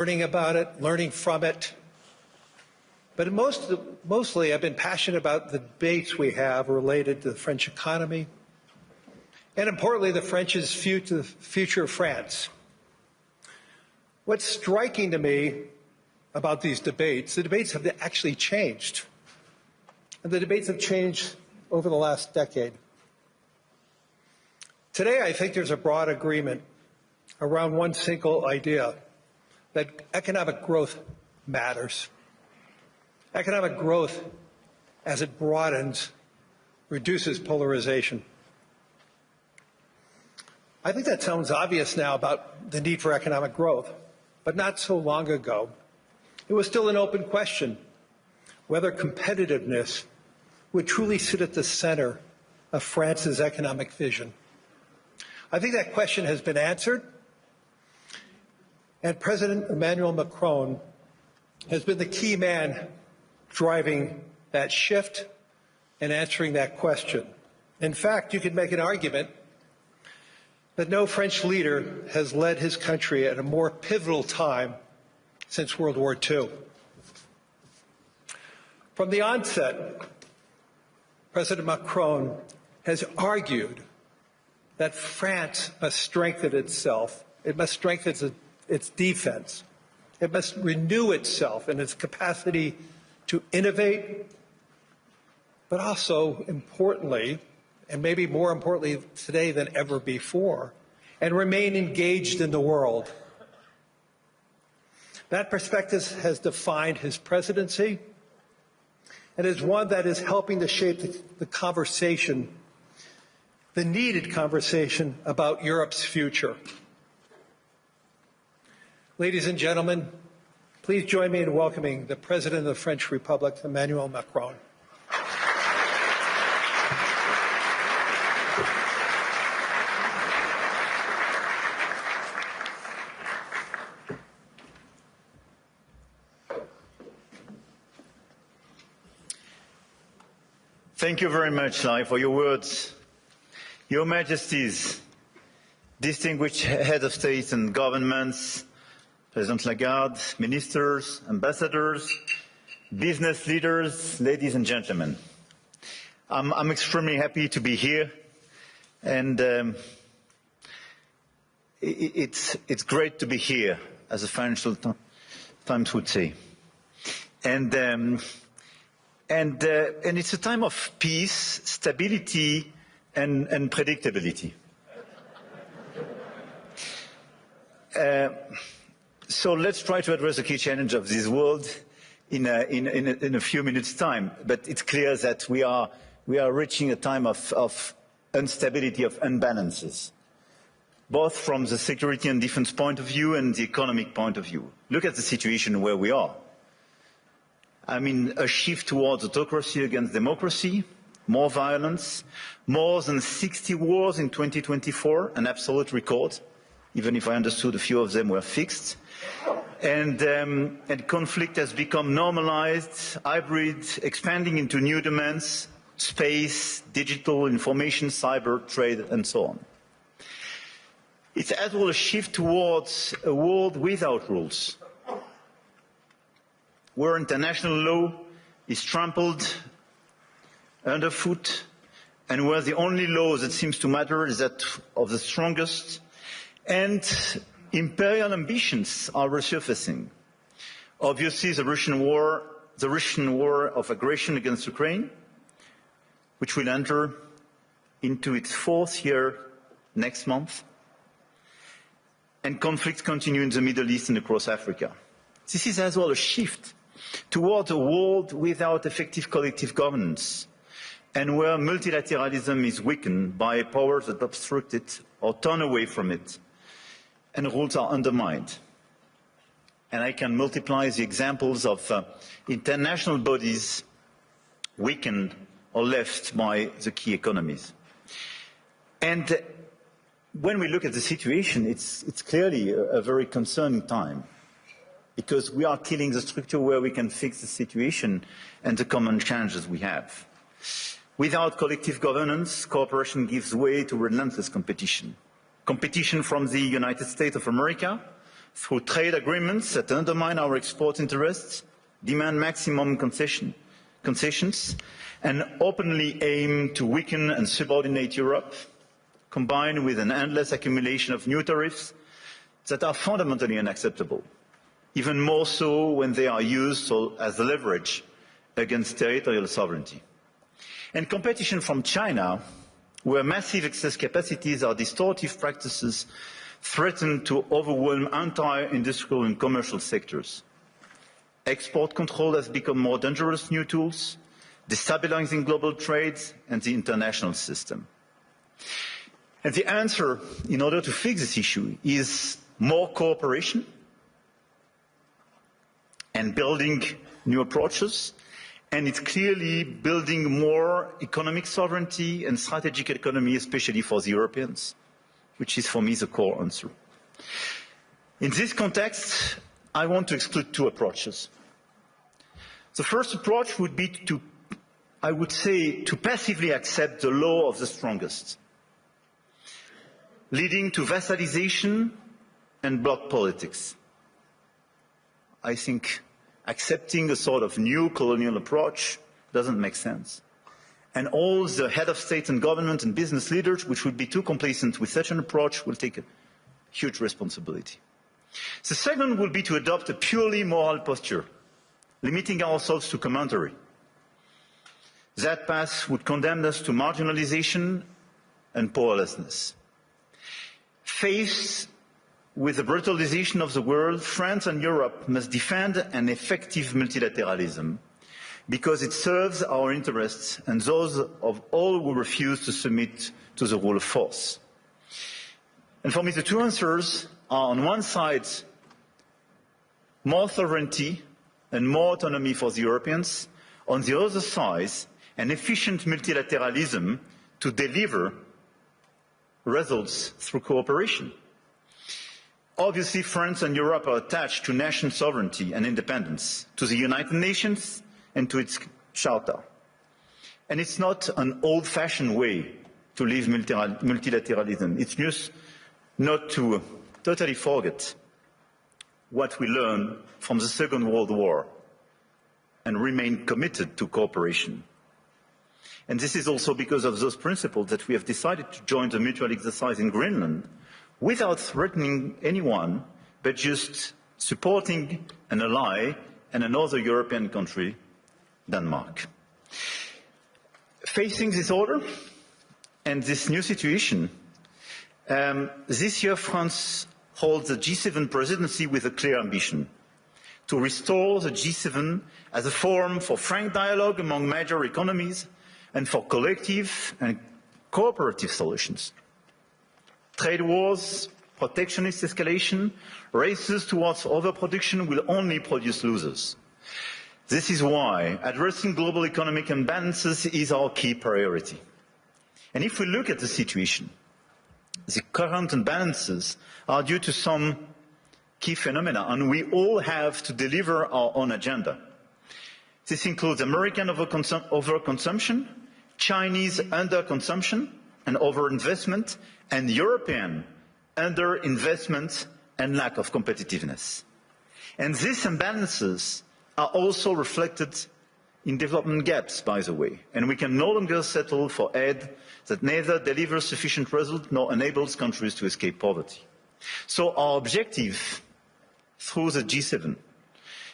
learning about it, learning from it. But mostly I've been passionate about the debates we have related to the French economy, and importantly, the future of France. What's striking to me about these debates, the debates have actually changed. And the debates have changed over the last decade. Today, I think there's a broad agreement around one single idea, that economic growth matters. Economic growth, as it broadens, reduces polarization. I think that sounds obvious now about the need for economic growth, but not so long ago. It was still an open question whether competitiveness would truly sit at the center of France's economic vision. I think that question has been answered, and President Emmanuel Macron has been the key man driving that shift and answering that question. In fact, you could make an argument that no French leader has led his country at a more pivotal time since World War II. From the onset, President Macron has argued that France must strengthen itself. It must strengthen its defense. It must renew itself in its capacity to innovate, but also importantly, and maybe more importantly today than ever before, and remain engaged in the world. That perspective has defined his presidency and is one that is helping to shape the conversation, the needed conversation about Europe's future. Ladies and gentlemen, please join me in welcoming the President of the French Republic, Emmanuel Macron. Thank you very much, Lai, for your words. Your Majesties, distinguished heads of state and governments, President Lagarde, ministers, ambassadors, business leaders, ladies and gentlemen. I'm extremely happy to be here, and it's great to be here, as the Financial Times would say. And it's a time of peace, stability, and predictability. So let's try to address the key challenge of this world in a few minutes' time. But it's clear that we are reaching a time of instability, of imbalances, both from the security and defense point of view and the economic point of view. Look at the situation where we are. I mean, a shift towards autocracy against democracy, more violence, more than 60 wars in 2024, an absolute record, even if I understood a few of them were fixed. And conflict has become normalized, hybrid, expanding into new domains, space, digital, information, cyber, trade, and so on. It's as well a shift towards a world without rules, where international law is trampled underfoot, and where the only law that seems to matter is that of the strongest, and imperial ambitions are resurfacing. Obviously, the Russian war of aggression against Ukraine, which will enter into its 4th year next month, and conflicts continue in the Middle East and across Africa. This is as well a shift towards a world without effective collective governance, and where multilateralism is weakened by powers that obstruct it or turn away from it, and rules are undermined. And I can multiply the examples of international bodies weakened or left by the key economies. And when we look at the situation, it's clearly a very concerning time, because we are killing the structure where we can fix the situation and the common challenges we have. Without collective governance, cooperation gives way to relentless competition. Competition from the United States of America, through trade agreements that undermine our export interests, demand maximum concessions, and openly aim to weaken and subordinate Europe, combined with an endless accumulation of new tariffs that are fundamentally unacceptable, even more so when they are used as leverage against territorial sovereignty. And competition from China, where massive excess capacities are distortive practices, threaten to overwhelm entire industrial and commercial sectors. Export control has become more dangerous new tools, destabilizing global trade and the international system. And the answer, in order to fix this issue, is more cooperation and building new approaches. And it's clearly building more economic sovereignty and strategic autonomy, especially for the Europeans, which is for me the core answer. In this context, I want to exclude two approaches. The first approach would be to, I would say, to passively accept the law of the strongest, leading to vassalization and bloc politics. I think accepting a sort of new colonial approach doesn't make sense. And all the head of state and government and business leaders, which would be too complacent with such an approach, will take a huge responsibility. The second would be to adopt a purely moral posture, limiting ourselves to commentary. That path would condemn us to marginalization and powerlessness. Faced with the brutalization of the world, France and Europe must defend an effective multilateralism because it serves our interests and those of all who refuse to submit to the rule of force. And for me, the two answers are, on one side, more sovereignty and more autonomy for the Europeans, on the other side, an efficient multilateralism to deliver results through cooperation. Obviously, France and Europe are attached to national sovereignty and independence, to the United Nations and to its charter. And it's not an old-fashioned way to live multilateralism. It's just not to totally forget what we learned from the Second World War and remain committed to cooperation. And this is also because of those principles that we have decided to join the mutual exercise in Greenland without threatening anyone, but just supporting an ally and another European country, Denmark. Facing this order and this new situation, this year France holds the G7 presidency with a clear ambition to restore the G7 as a forum for frank dialogue among major economies and for collective and cooperative solutions. Trade wars, protectionist escalation, races towards overproduction will only produce losers. This is why addressing global economic imbalances is our key priority. And if we look at the situation, the current imbalances are due to some key phenomena, and we all have to deliver our own agenda. This includes American overconsumption, Chinese underconsumption and overinvestment, and European underinvestment and lack of competitiveness. And these imbalances are also reflected in development gaps, by the way, and we can no longer settle for aid that neither delivers sufficient results nor enables countries to escape poverty. So our objective through the G7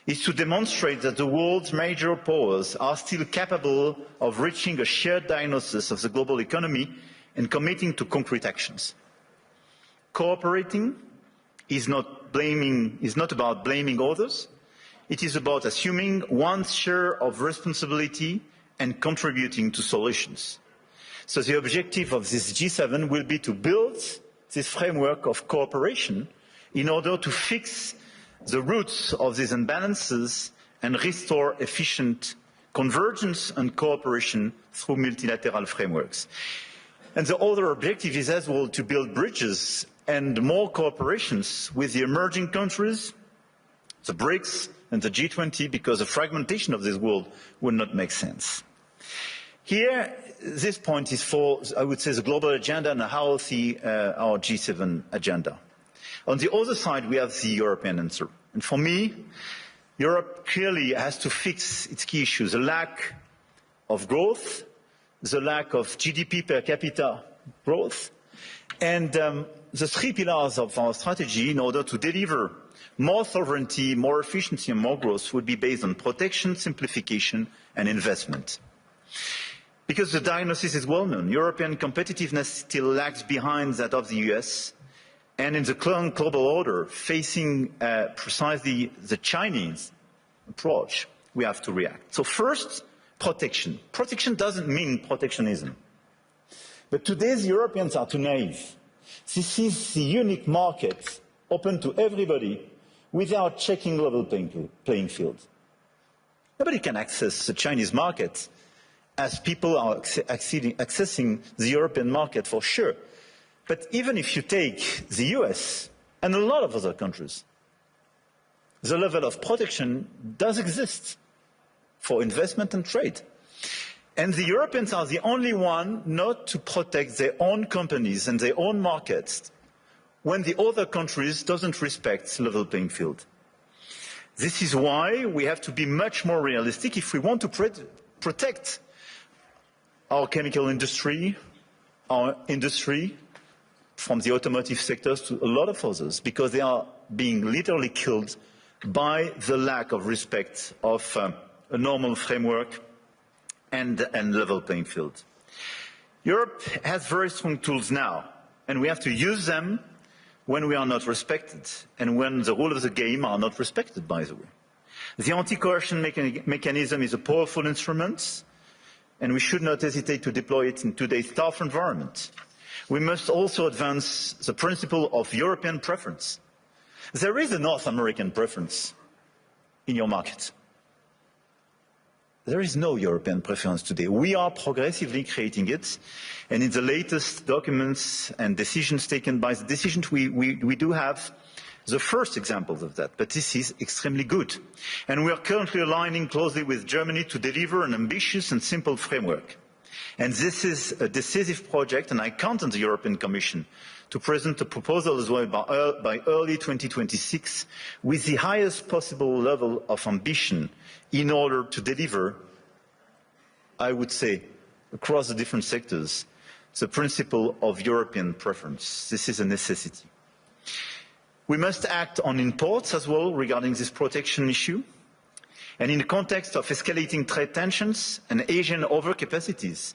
is to demonstrate that the world's major powers are still capable of reaching a shared diagnosis of the global economy and committing to concrete actions. Cooperating is not about blaming others. It is about assuming one's share of responsibility and contributing to solutions. So the objective of this G7 will be to build this framework of cooperation in order to fix the roots of these imbalances and restore efficient convergence and cooperation through multilateral frameworks. And the other objective is as well to build bridges and more cooperations with the emerging countries, the BRICS and the G20, because the fragmentation of this world would not make sense. Here, this point is for, I would say, the global agenda and how our G7 agenda. On the other side, we have the European answer. And for me, Europe clearly has to fix its key issues: the lack of growth, the lack of GDP per capita growth, and the three pillars of our strategy in order to deliver more sovereignty, more efficiency and more growth would be based on protection, simplification and investment. Because the diagnosis is well known, European competitiveness still lags behind that of the US, and in the current global order, facing precisely the Chinese approach, we have to react. So first, protection. Protection doesn't mean protectionism. But today's Europeans are too naive. This is the unique market open to everybody without checking level playing field. Nobody can access the Chinese market as people are accessing the European market for sure. But even if you take the US and a lot of other countries, the level of protection does exist for investment and trade. And the Europeans are the only one not to protect their own companies and their own markets when the other countries don't respect level playing field. This is why we have to be much more realistic if we want to protect our chemical industry, our industry, from the automotive sectors to a lot of others, because they are being literally killed by the lack of respect of a normal framework and level playing field. Europe has very strong tools now, and we have to use them when we are not respected and when the rules of the game are not respected, by the way. The anti-coercion mechanism is a powerful instrument, and we should not hesitate to deploy it in today's tough environment. We must also advance the principle of European preference. There is a North American preference in your market. There is no European preference today. We are progressively creating it, and in the latest documents and decisions taken by the decisions, we do have the first examples of that, but this is extremely good. And we are currently aligning closely with Germany to deliver an ambitious and simple framework. And this is a decisive project, and I count on the European Commission to present a proposal as well by early 2026 with the highest possible level of ambition in order to deliver, I would say, across the different sectors, the principle of European preference. This is a necessity. We must act on imports as well regarding this protection issue. And in the context of escalating trade tensions and Asian overcapacities,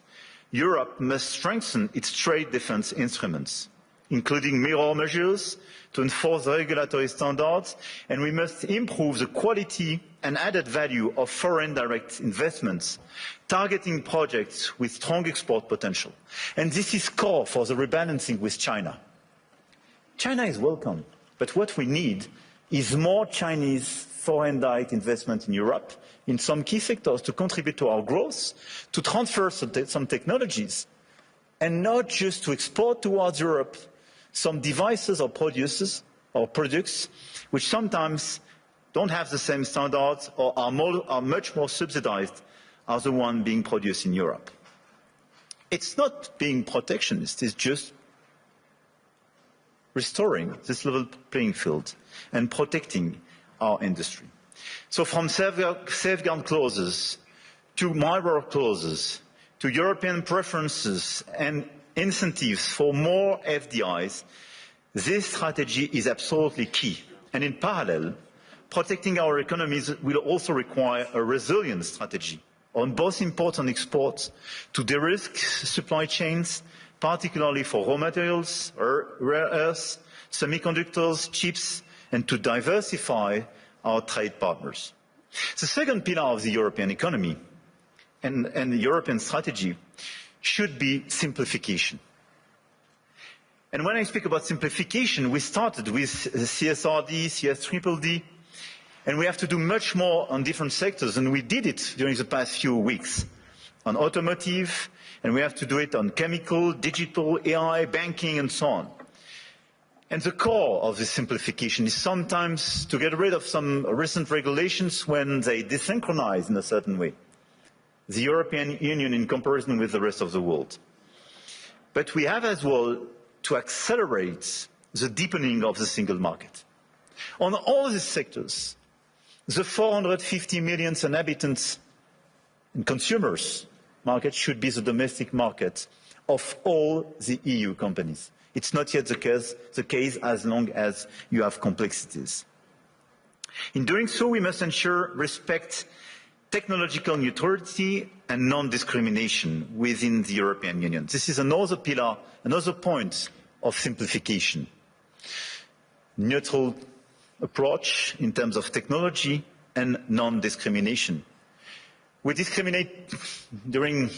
Europe must strengthen its trade defence instruments, including mirror measures to enforce regulatory standards, and we must improve the quality and added value of foreign direct investments, targeting projects with strong export potential. And this is core for the rebalancing with China. China is welcome, but what we need is more Chinese foreign direct investment in Europe, in some key sectors, to contribute to our growth, to transfer some technologies, and not just to export towards Europe some devices or products which sometimes don't have the same standards or are much more subsidized as the one being produced in Europe. It's not being protectionist, it's just restoring this level playing field and protecting our industry. So from safeguard clauses to mirror clauses to European preferences and incentives for more FDIs, this strategy is absolutely key. And in parallel, protecting our economies will also require a resilient strategy on both imports and exports to de-risk supply chains, particularly for raw materials, rare earths, semiconductors, chips, and to diversify our trade partners. The second pillar of the European economy and the European strategy should be simplification. And when I speak about simplification, we started with CSRD, CSDDD, and we have to do much more on different sectors, and we did it during the past few weeks on automotive, and we have to do it on chemical, digital, AI, banking, and so on. And the core of this simplification is sometimes to get rid of some recent regulations when they desynchronize in a certain way the European Union in comparison with the rest of the world. But we have as well to accelerate the deepening of the single market. On all these sectors, the 450 million inhabitants and consumers market should be the domestic market of all the EU companies. It's not yet the case as long as you have complexities. In doing so, we must ensure respect technological neutrality and non-discrimination within the European Union. This is another pillar, another point of simplification. Neutral approach in terms of technology and non-discrimination. We discriminate during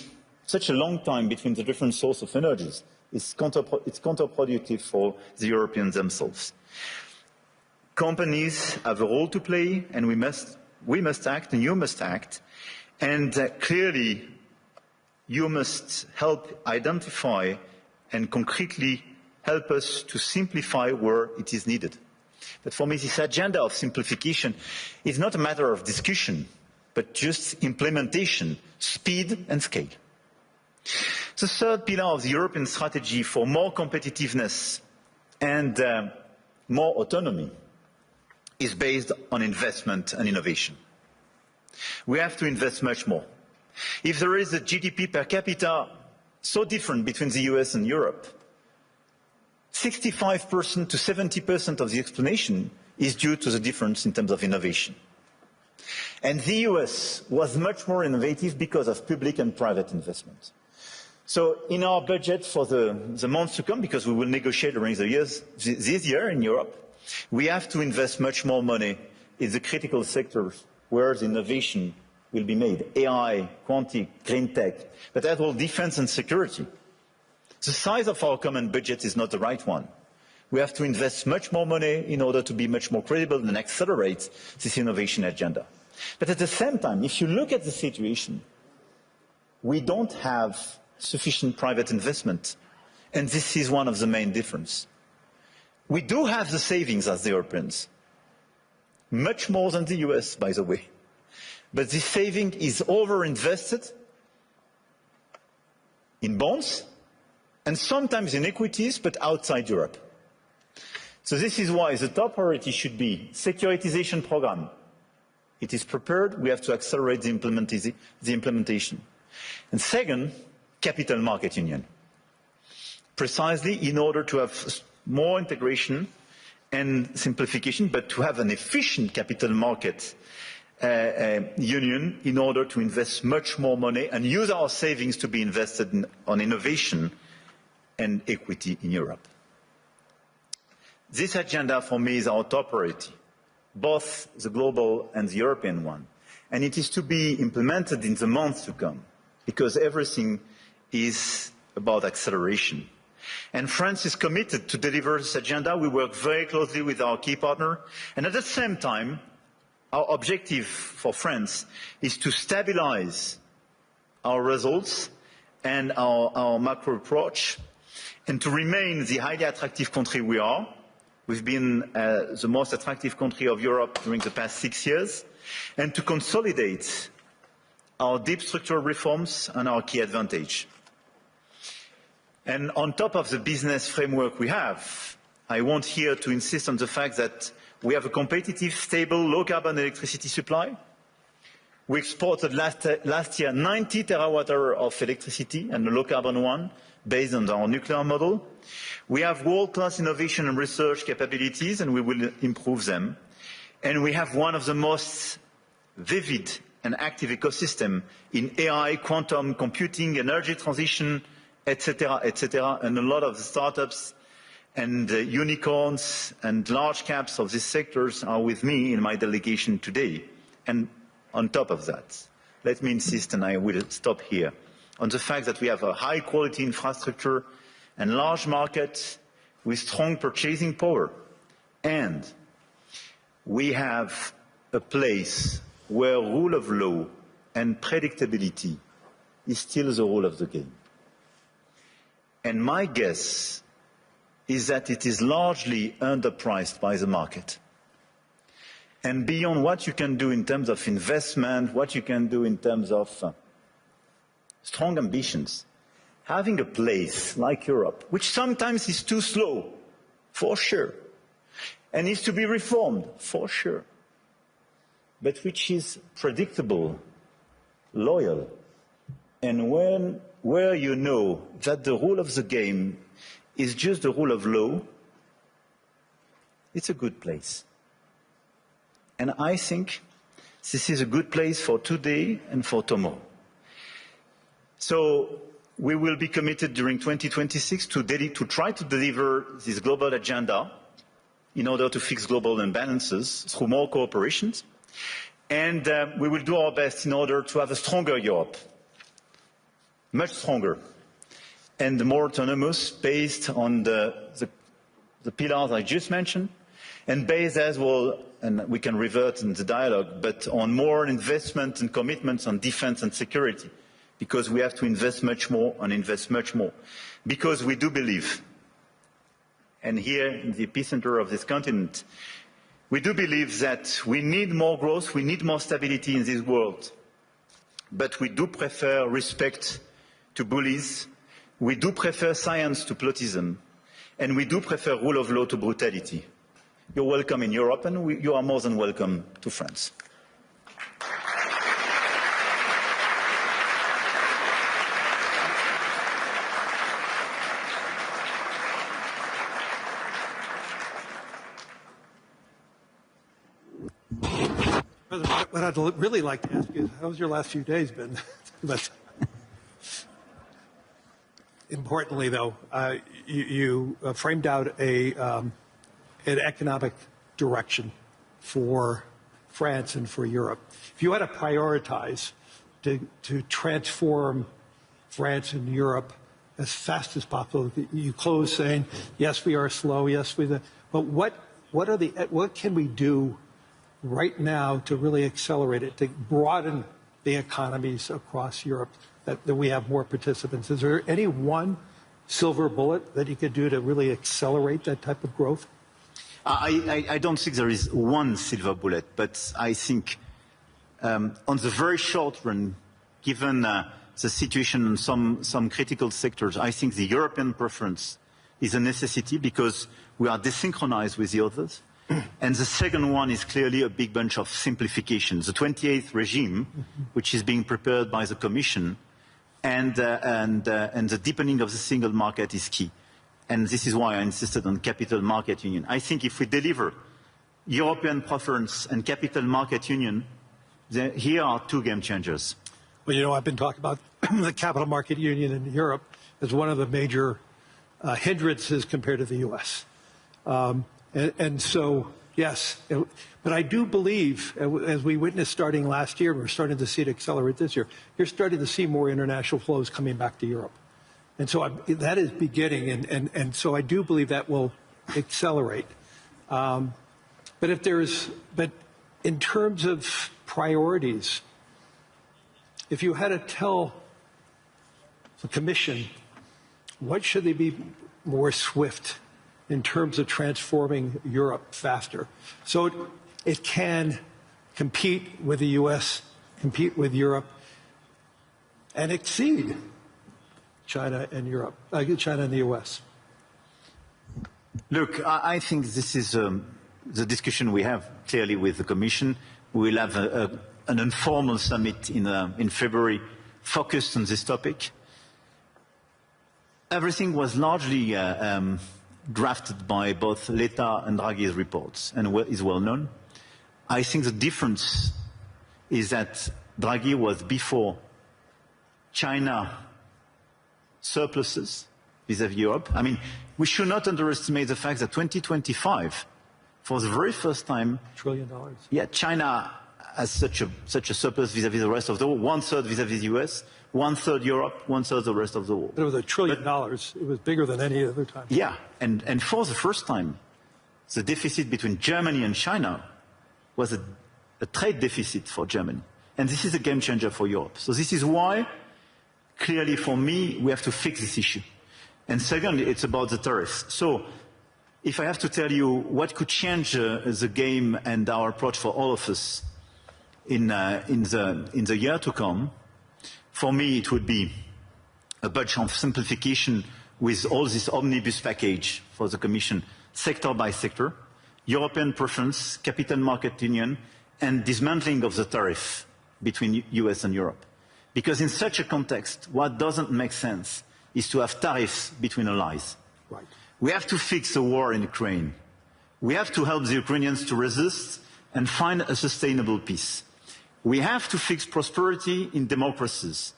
such a long time between the different sources of energies. It's counterproductive for the Europeans themselves. Companies have a role to play, and we must act, and you must act. And clearly, you must help identify and concretely help us to simplify where it is needed. But for me, this agenda of simplification is not a matter of discussion, but just implementation, speed and scale. The third pillar of the European strategy for more competitiveness and more autonomy is based on investment and innovation. We have to invest much more. If there is a GDP per capita so different between the US and Europe, 65% to 70% of the explanation is due to the difference in terms of innovation. And the US was much more innovative because of public and private investment. So in our budget for the months to come, because we will negotiate during the years, this year in Europe, we have to invest much more money in the critical sectors where the innovation will be made. AI, quantum, green tech, but as well defense and security. The size of our common budget is not the right one. We have to invest much more money in order to be much more credible and accelerate this innovation agenda. But at the same time, if you look at the situation, we don't have sufficient private investment. And this is one of the main differences. We do have the savings as the Europeans, much more than the US, by the way. But this saving is overinvested in bonds and sometimes in equities, but outside Europe. So this is why the top priority should be securitization program. It is prepared, we have to accelerate the implementation. And second, capital market union. Precisely in order to have more integration and simplification, but to have an efficient capital market union in order to invest much more money and use our savings to be invested on innovation and equity in Europe. This agenda for me is our top priority, both the global and the European one. And it is to be implemented in the months to come, because everything is about acceleration. And France is committed to deliver this agenda. We work very closely with our key partner. And at the same time, our objective for France is to stabilize our results and our macro approach, and to remain the highly attractive country we are. We've been the most attractive country of Europe during the past 6 years, and to consolidate our deep structural reforms and our key advantage. And on top of the business framework we have, I want here to insist on the fact that we have a competitive, stable, low-carbon electricity supply. We exported last year 90 terawatt-hours of electricity, and a low-carbon one, based on our nuclear model. We have world-class innovation and research capabilities, and we will improve them. And we have one of the most vivid and active ecosystems in AI, quantum computing, energy transition, etc., and a lot of the startups and unicorns and large caps of these sectors are with me in my delegation today. And on top of that, let me insist, and I will stop here, on the fact that we have a high-quality infrastructure and large market with strong purchasing power. And we have a place where rule of law and predictability is still the rule of the game. And my guess is that it is largely underpriced by the market. And beyond what you can do in terms of investment, what you can do in terms of strong ambitions, having a place like Europe, which sometimes is too slow for sure, and needs to be reformed, for sure, but which is predictable, loyal, and where you know that the rule of the game is just the rule of law, it's a good place. And I think this is a good place for today and for tomorrow. So we will be committed during 2026 to try to deliver this global agenda in order to fix global imbalances through more cooperation. And we will do our best in order to have a stronger Europe, much stronger, and more autonomous, based on the pillars I just mentioned, and based as well, and we can revert in the dialogue, but on more investment and commitments on defense and security, because we have to invest much more and invest much more. Because we do believe, and here in the epicenter of this continent, we do believe that we need more growth, we need more stability in this world, but we do prefer respect to bullies, we do prefer science to plotism, and we do prefer rule of law to brutality. You're welcome in Europe, and you are more than welcome to France. What I'd really like to ask you is, how's your last few days been? But importantly, though, you framed out an economic direction for France and for Europe. If you had to prioritize to transform France and Europe as fast as possible, you close saying, yes, we are slow, yes, but what can we do right now to really accelerate it, to broaden the economies across Europe, that we have more participants? Is there any one silver bullet that you could do to really accelerate that type of growth? I don't think there is one silver bullet, but I think on the very short run, given the situation in some critical sectors, I think the European preference is a necessity because we are desynchronized with the others. And the second one is clearly a big bunch of simplification. The 28th regime, which is being prepared by the Commission, and the deepening of the single market is key. And this is why I insisted on capital market union. I think if we deliver European preference and capital market union, here are two game changers. Well, you know, I've been talking about the capital market union in Europe as one of the major hindrances compared to the U.S. And so, yes, but I do believe, as we witnessed starting last year, we're starting to see it accelerate this year, you're starting to see more international flows coming back to Europe. And so that is beginning, and so I do believe that will accelerate. But in terms of priorities, if you had to tell the Commission, what should they be more swift in terms of transforming Europe faster, so it can compete with the U.S., compete with Europe, and exceed China and Europe, China and the U.S.? Look, I think this is the discussion we have clearly with the Commission. We'll have an informal summit in February focused on this topic. Everything was largely drafted by both Letta and Draghi's reports and is well known. I think the difference is that Draghi was before China surpluses vis-à-vis Europe. I mean, we should not underestimate the fact that 2025, for the very first time, $1 trillion. Yeah, China has such a surplus vis-à-vis the rest of the world, one-third vis-à-vis the US, one-third Europe, one-third the rest of the world. But it was $1 trillion. It was bigger than any other time. Yeah, and for the first time, the deficit between Germany and China was a trade deficit for Germany. And this is a game changer for Europe. So this is why, clearly for me, we have to fix this issue. And second, it's about the tariffs. So if I have to tell you what could change the game and our approach for all of us in the year to come, for me it would be a bunch of simplification with all this omnibus package for the Commission sector by sector, European preference, capital market union, and dismantling of the tariff between US and Europe. Because in such a context, what doesn't make sense is to have tariffs between allies. Right. We have to fix the war in Ukraine. We have to help the Ukrainians to resist and find a sustainable peace. We have to fix prosperity in democracies.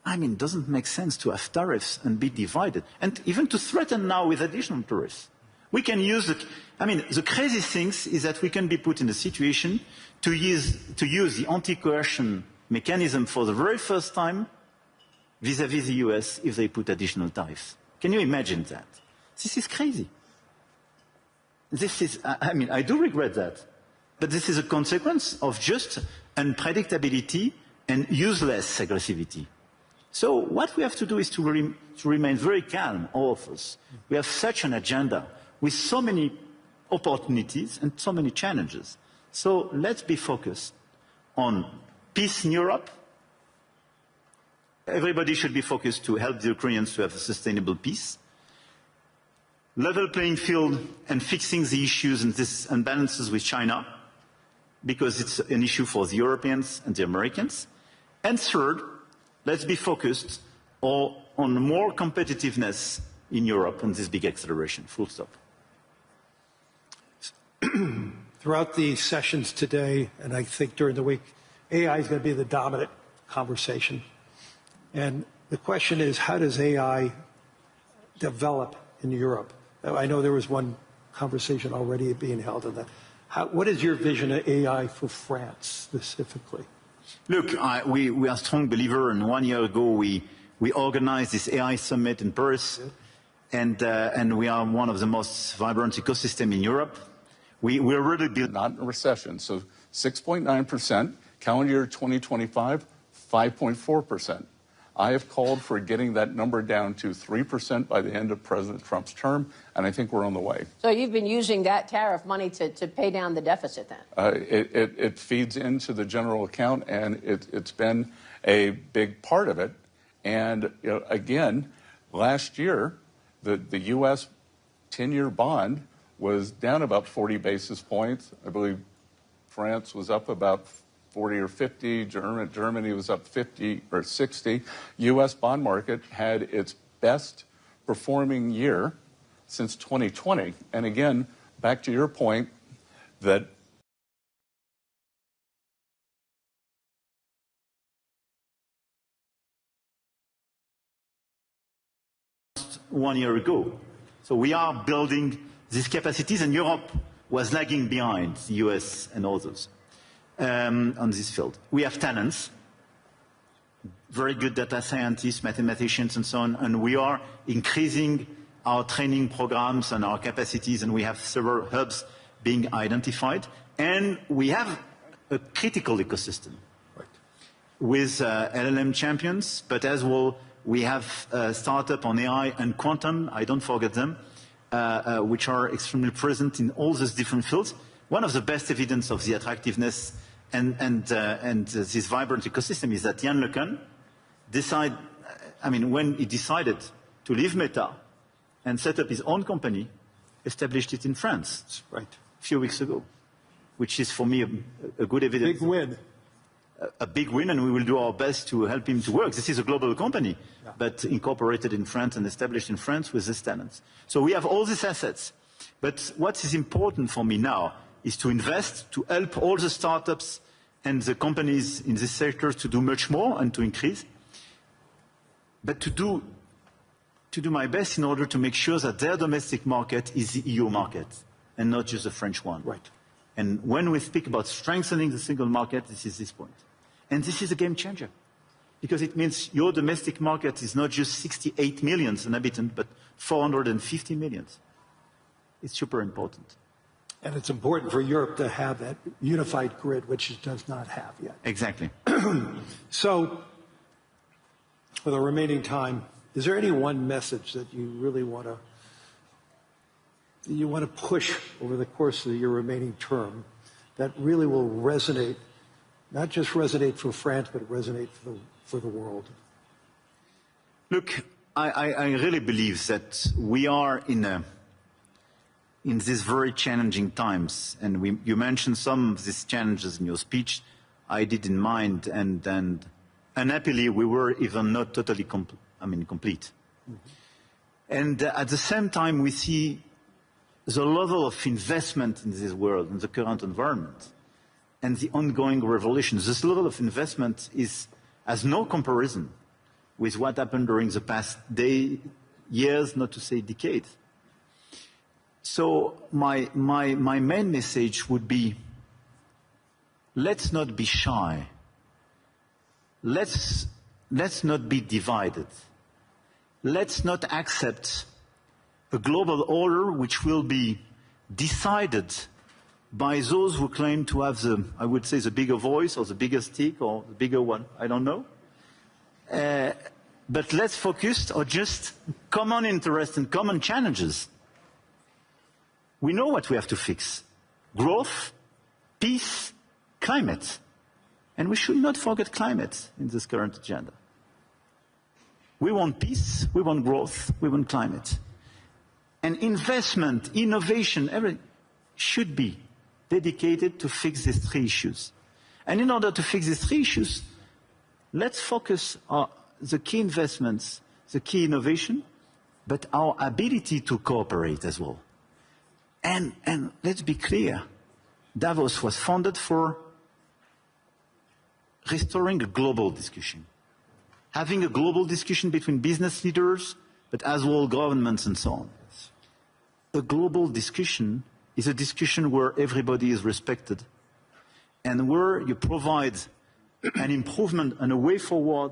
I mean, it doesn't make sense to have tariffs and be divided, and even to threaten now with additional tariffs. We can use the crazy thing is that we can be put in a situation to use the anti-coercion mechanism for the very first time vis-à-vis the US if they put additional tariffs. Can you imagine that? This is crazy. I do regret that. But this is a consequence of just unpredictability and useless aggressivity. So what we have to do is to remain very calm, all of us. We have such an agenda with so many opportunities and so many challenges. So let's be focused on peace in Europe. Everybody should be focused to help the Ukrainians to have a sustainable peace. Level playing field and fixing the issues and these imbalances with China, because it's an issue for the Europeans and the Americans. And third, let's be focused on more competitiveness in Europe and this big acceleration, full stop. Throughout the sessions today, and I think during the week, AI is going to be the dominant conversation. And the question is, how does AI develop in Europe? I know there was one conversation already being held on that. What is your vision of AI for France specifically? Look, we are a strong believer, and 1 year ago we organized this AI summit in Paris, and we are one of the most vibrant ecosystems in Europe. We're really built. Not in a recession, so 6.9%, calendar year 2025, 5.4%. I have called for getting that number down to 3% by the end of President Trump's term, and I think we're on the way. So you've been using that tariff money to pay down the deficit then? It feeds into the general account, and it's been a big part of it. And again, last year, the U.S. 10-year bond was down about 40 basis points. I believe France was up about 40 or 50, Germany was up 50 or 60. U.S. bond market had its best performing year since 2020. And again, back to your point that 1 year ago. So we are building these capacities, and Europe was lagging behind the US and others on this field. We have talents, very good data scientists, mathematicians, and so on, and we are increasing our training programs and our capacities, and we have several hubs being identified. And we have a critical ecosystem with LLM champions, but as well, we have a startup on AI and quantum, I don't forget them, which are extremely present in all these different fields. One of the best evidence of the attractiveness and this vibrant ecosystem is that Jan LeCun when he decided to leave Meta and set up his own company, established it in France, a few weeks ago, which is for me a good evidence. Big win. A big win, and we will do our best to help him to work. This is a global company, but incorporated in France and established in France with these talents. So we have all these assets. But what is important for me now is to invest, to help all the startups and the companies in this sector to do much more and to increase, but to do my best in order to make sure that their domestic market is the EU market and not just the French one. Right. And when we speak about strengthening the single market, this is this point. And this is a game changer, because it means your domestic market is not just 68 million inhabitants, but 450 million. It's super important. And it's important for Europe to have that unified grid, which it does not have yet. Exactly. So, for the remaining time, is there any one message that you really want to push over the course of your remaining term that really will resonate, not just resonate for France, but resonate for the world? Look, I really believe that we are in in these very challenging times. And you mentioned some of these challenges in your speech. I did in mind, and unhappily, we were even not totally complete. Mm-hmm. And at the same time, we see the level of investment in this world, in the current environment, and the ongoing revolution. This level of investment has no comparison with what happened during the past years, not to say decades. So my main message would be, let's not be shy. Let's not be divided. Let's not accept a global order which will be decided by those who claim to have I would say, the bigger voice or the bigger stick or the bigger one. I don't know. But let's focus on just common interests and common challenges. We know what we have to fix: growth, peace, climate. And we should not forget climate in this current agenda. We want peace, we want growth, we want climate. And investment, innovation, everything should be dedicated to fix these three issues. And in order to fix these three issues, let's focus on the key investments, the key innovation, but our ability to cooperate as well. And let's be clear, Davos was founded for restoring a global discussion, having a global discussion between business leaders, but as well governments and so on. A global discussion is a discussion where everybody is respected and where you provide an improvement and a way forward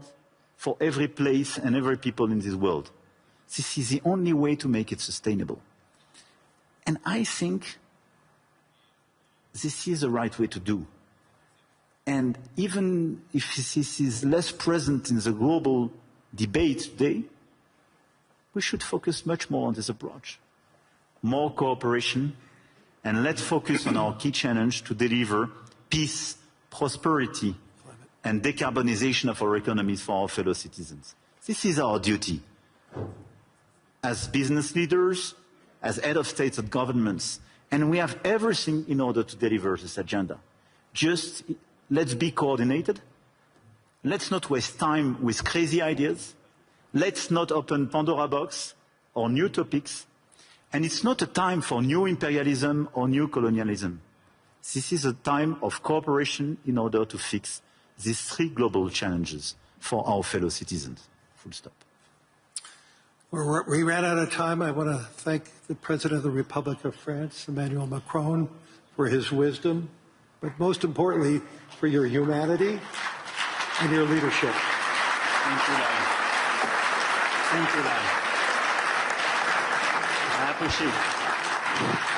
for every place and every people in this world. This is the only way to make it sustainable. And I think this is the right way to do. And even if this is less present in the global debate today, we should focus much more on this approach. More cooperation, and let's focus on our key challenge to deliver peace, prosperity, and decarbonization of our economies for our fellow citizens. This is our duty. As business leaders, as head of states and governments, and we have everything in order to deliver this agenda. Just let's be coordinated. Let's not waste time with crazy ideas. Let's not open Pandora box or new topics. And it's not a time for new imperialism or new colonialism. This is a time of cooperation in order to fix these three global challenges for our fellow citizens. Full stop. We ran out of time. I want to thank the President of the Republic of France, Emmanuel Macron, for his wisdom, but most importantly, for your humanity and your leadership. Thank you, Larry. Thank you, Larry. I appreciate it.